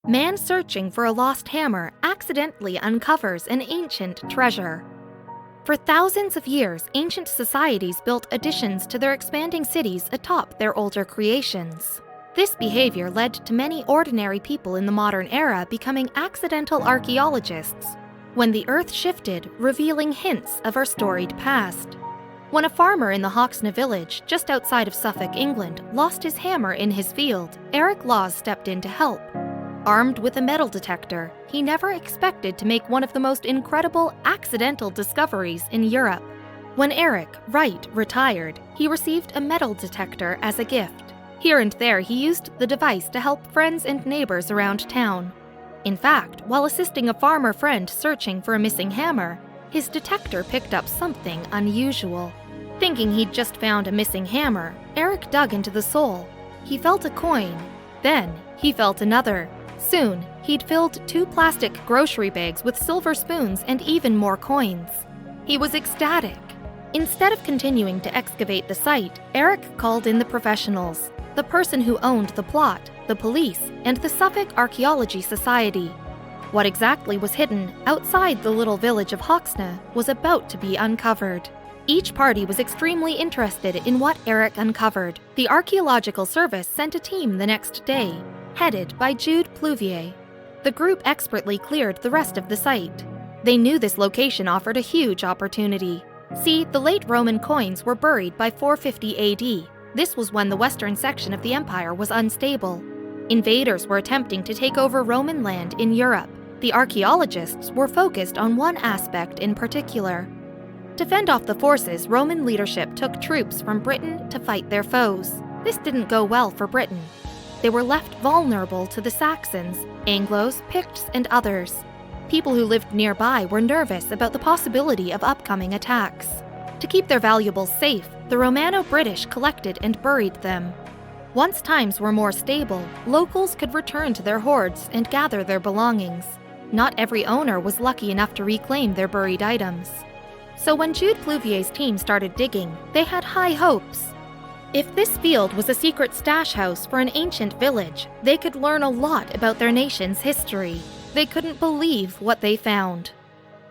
Man searching for a lost hammer accidentally uncovers an ancient treasure. For thousands of years, ancient societies built additions to their expanding cities atop their older creations. This behavior led to many ordinary people in the modern era becoming accidental archaeologists, when the earth shifted, revealing hints of our storied past. When a farmer in the Hoxne village, just outside of Suffolk, England, lost his hammer in his field, Eric Laws stepped in to help. Armed with a metal detector, he never expected to make one of the most incredible accidental discoveries in Europe. When Eric Wright retired, he received a metal detector as a gift. Here and there, he used the device to help friends and neighbors around town. In fact, while assisting a farmer friend searching for a missing hammer, his detector picked up something unusual. Thinking he'd just found a missing hammer, Eric dug into the sole. He felt a coin. Then, he felt another. Soon, he'd filled 2 plastic grocery bags with silver spoons and even more coins. He was ecstatic. Instead of continuing to excavate the site, Eric called in the professionals, the person who owned the plot, the police, and the Suffolk Archaeology Society. What exactly was hidden outside the little village of Hoxne was about to be uncovered. Each party was extremely interested in what Eric uncovered. The Archaeological Service sent a team the next day, headed by Jude Pluvier. The group expertly cleared the rest of the site. They knew this location offered a huge opportunity. See, the late Roman coins were buried by 450 AD. This was when the western section of the empire was unstable. Invaders were attempting to take over Roman land in Europe. The archaeologists were focused on one aspect in particular. To fend off the forces, Roman leadership took troops from Britain to fight their foes. This didn't go well for Britain. They were left vulnerable to the Saxons, Anglos, Picts, and others. People who lived nearby were nervous about the possibility of upcoming attacks. To keep their valuables safe, the Romano-British collected and buried them. Once times were more stable, locals could return to their hoards and gather their belongings. Not every owner was lucky enough to reclaim their buried items. So when Jude Pluvier's team started digging, they had high hopes. If this field was a secret stash house for an ancient village, they could learn a lot about their nation's history. They couldn't believe what they found.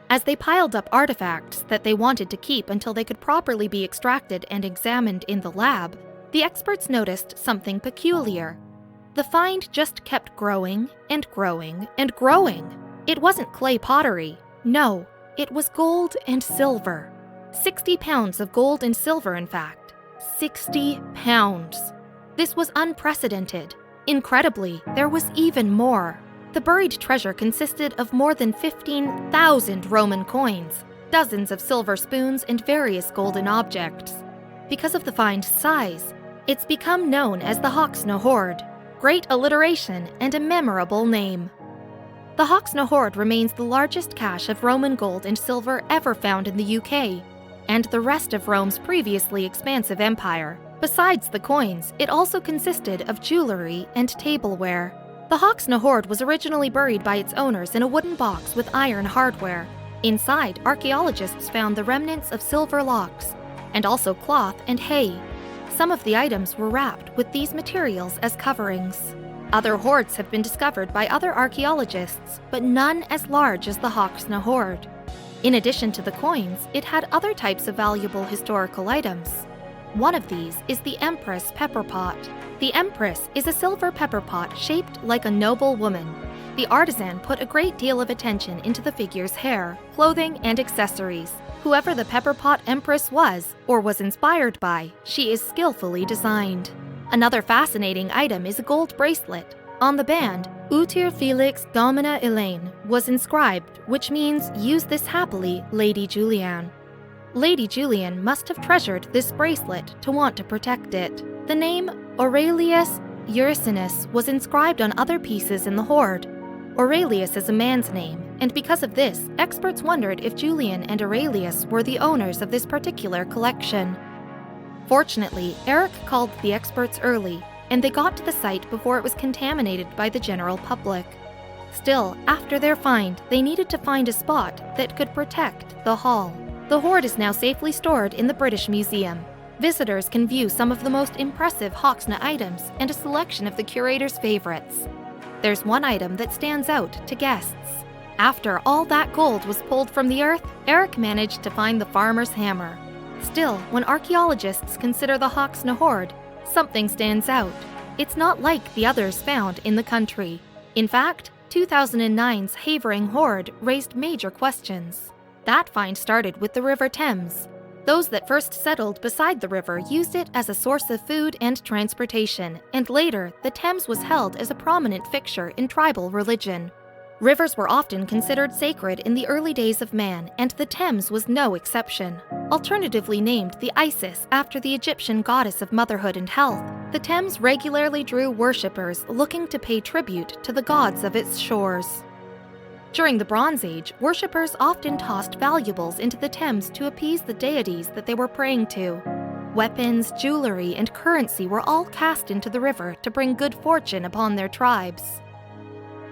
As they piled up artifacts that they wanted to keep until they could properly be extracted and examined in the lab, the experts noticed something peculiar. The find just kept growing and growing and growing. It wasn't clay pottery. No, it was gold and silver. 60 pounds of gold and silver, in fact. 60 pounds. This was unprecedented. Incredibly, there was even more. The buried treasure consisted of more than 15,000 Roman coins, dozens of silver spoons, and various golden objects. Because of the find's size, it's become known as the Hoxne Hoard. Great alliteration and a memorable name. The Hoxne Hoard remains the largest cache of Roman gold and silver ever found in the UK, and the rest of Rome's previously expansive empire. Besides the coins, it also consisted of jewelry and tableware. The Hoxne Hoard was originally buried by its owners in a wooden box with iron hardware. Inside, archaeologists found the remnants of silver locks, and also cloth and hay. Some of the items were wrapped with these materials as coverings. Other hoards have been discovered by other archaeologists, but none as large as the Hoxne Hoard. In addition to the coins, it had other types of valuable historical items. One of these is the Empress pepper pot. The Empress is a silver pepper pot shaped like a noble woman. The artisan put a great deal of attention into the figure's hair, clothing, and accessories. Whoever the pepper pot Empress was, or was inspired by, she is skillfully designed. Another fascinating item is a gold bracelet. On the band, Utir Felix Domina Elaine was inscribed, which means, "Use this happily, Lady Julianne." Lady Julian must have treasured this bracelet to want to protect it. The name Aurelius Ursinus was inscribed on other pieces in the hoard. Aurelius is a man's name, and because of this, experts wondered if Julian and Aurelius were the owners of this particular collection. Fortunately, Eric called the experts early, and they got to the site before it was contaminated by the general public. Still, after their find, they needed to find a spot that could protect the hall. The hoard is now safely stored in the British Museum. Visitors can view some of the most impressive Hoxne items and a selection of the curator's favorites. there's one item that stands out to guests. After all that gold was pulled from the earth, Eric managed to find the farmer's hammer. Still, when archaeologists consider the Hoxne Hoard, something stands out. It's not like the others found in the country. In fact, 2009's Havering Hoard raised major questions. That find started with the River Thames. Those that first settled beside the river used it as a source of food and transportation, and later, the Thames was held as a prominent fixture in tribal religion. Rivers were often considered sacred in the early days of man, and the Thames was no exception. Alternatively named the Isis after the Egyptian goddess of motherhood and health, the Thames regularly drew worshippers looking to pay tribute to the gods of its shores. During the Bronze Age, worshippers often tossed valuables into the Thames to appease the deities that they were praying to. Weapons, jewelry, and currency were all cast into the river to bring good fortune upon their tribes.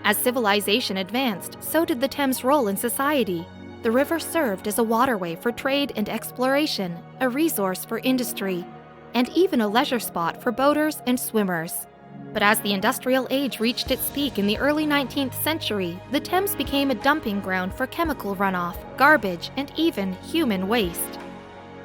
As civilization advanced, so did the Thames' role in society. The river served as a waterway for trade and exploration, a resource for industry, and even a leisure spot for boaters and swimmers. But as the industrial age reached its peak in the early 19th century, the Thames became a dumping ground for chemical runoff, garbage, and even human waste.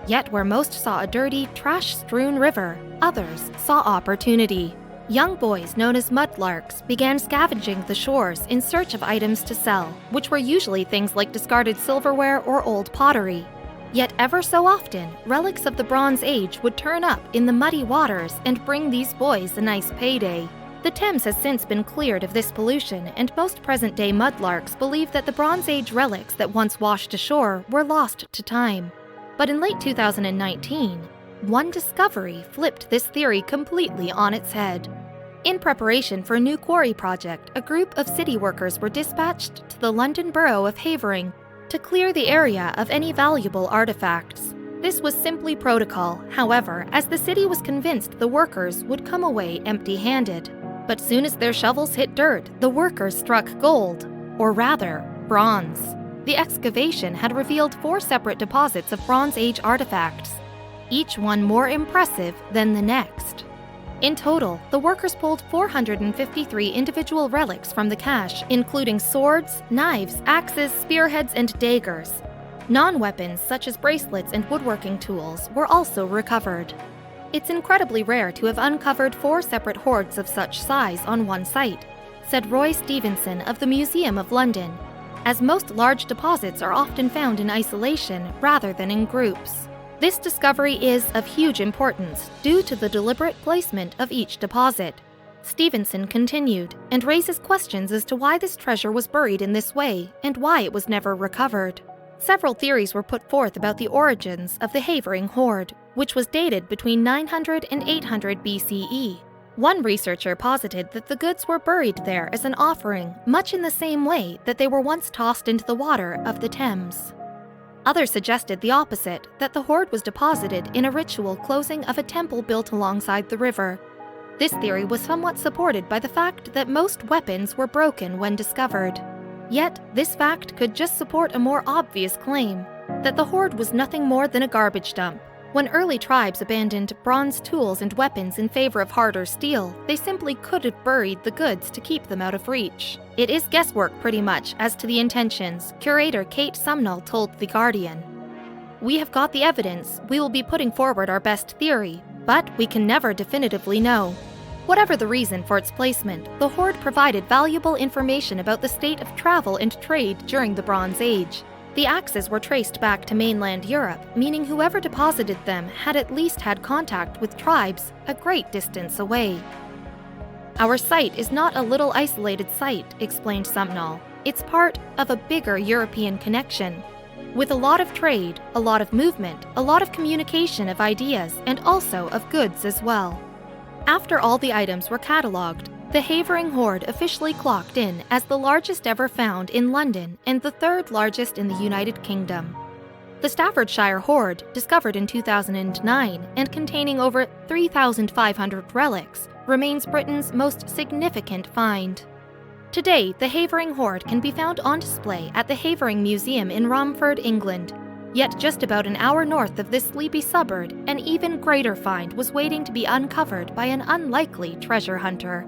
Yet where most saw a dirty, trash-strewn river, others saw opportunity. Young boys known as mudlarks began scavenging the shores in search of items to sell, which were usually things like discarded silverware or old pottery. Yet ever so often, relics of the Bronze Age would turn up in the muddy waters and bring these boys a nice payday. The Thames has since been cleared of this pollution, and most present-day mudlarks believe that the Bronze Age relics that once washed ashore were lost to time. But in late 2019, one discovery flipped this theory completely on its head. In preparation for a new quarry project, a group of city workers were dispatched to the London borough of Havering to clear the area of any valuable artifacts. This was simply protocol, however, as the city was convinced the workers would come away empty-handed. But soon as their shovels hit dirt, the workers struck gold, or rather, bronze. The excavation had revealed 4 separate deposits of Bronze Age artifacts, each one more impressive than the next. In total, the workers pulled 453 individual relics from the cache, including swords, knives, axes, spearheads, and daggers. Non-weapons such as bracelets and woodworking tools were also recovered. It's incredibly rare to have uncovered 4 separate hoards of such size on one site, said Roy Stevenson of the Museum of London, as most large deposits are often found in isolation rather than in groups. This discovery is of huge importance due to the deliberate placement of each deposit. Stevenson continued and raises questions as to why this treasure was buried in this way and why it was never recovered. Several theories were put forth about the origins of the Havering Hoard, which was dated between 900 and 800 BCE. One researcher posited that the goods were buried there as an offering, much in the same way that they were once tossed into the water of the Thames. Others suggested the opposite, that the hoard was deposited in a ritual closing of a temple built alongside the river. This theory was somewhat supported by the fact that most weapons were broken when discovered. Yet, this fact could just support a more obvious claim, that the hoard was nothing more than a garbage dump. When early tribes abandoned bronze tools and weapons in favor of harder steel, they simply could have buried the goods to keep them out of reach. It is guesswork pretty much as to the intentions, curator Kate Sumnall told The Guardian. We have got the evidence, we will be putting forward our best theory, but we can never definitively know. Whatever the reason for its placement, the hoard provided valuable information about the state of travel and trade during the Bronze Age. The axes were traced back to mainland Europe, meaning whoever deposited them had at least had contact with tribes a great distance away. Our site is not a little isolated site, explained Sumnall. It's part of a bigger European connection, with a lot of trade, a lot of movement, a lot of communication of ideas, and also of goods as well. After all the items were catalogued, the Havering Hoard officially clocked in as the largest ever found in London and the 3rd largest in the United Kingdom. The Staffordshire Hoard, discovered in 2009 and containing over 3,500 relics, remains Britain's most significant find. Today, the Havering Hoard can be found on display at the Havering Museum in Romford, England. Yet just about an hour north of this sleepy suburb, an even greater find was waiting to be uncovered by an unlikely treasure hunter.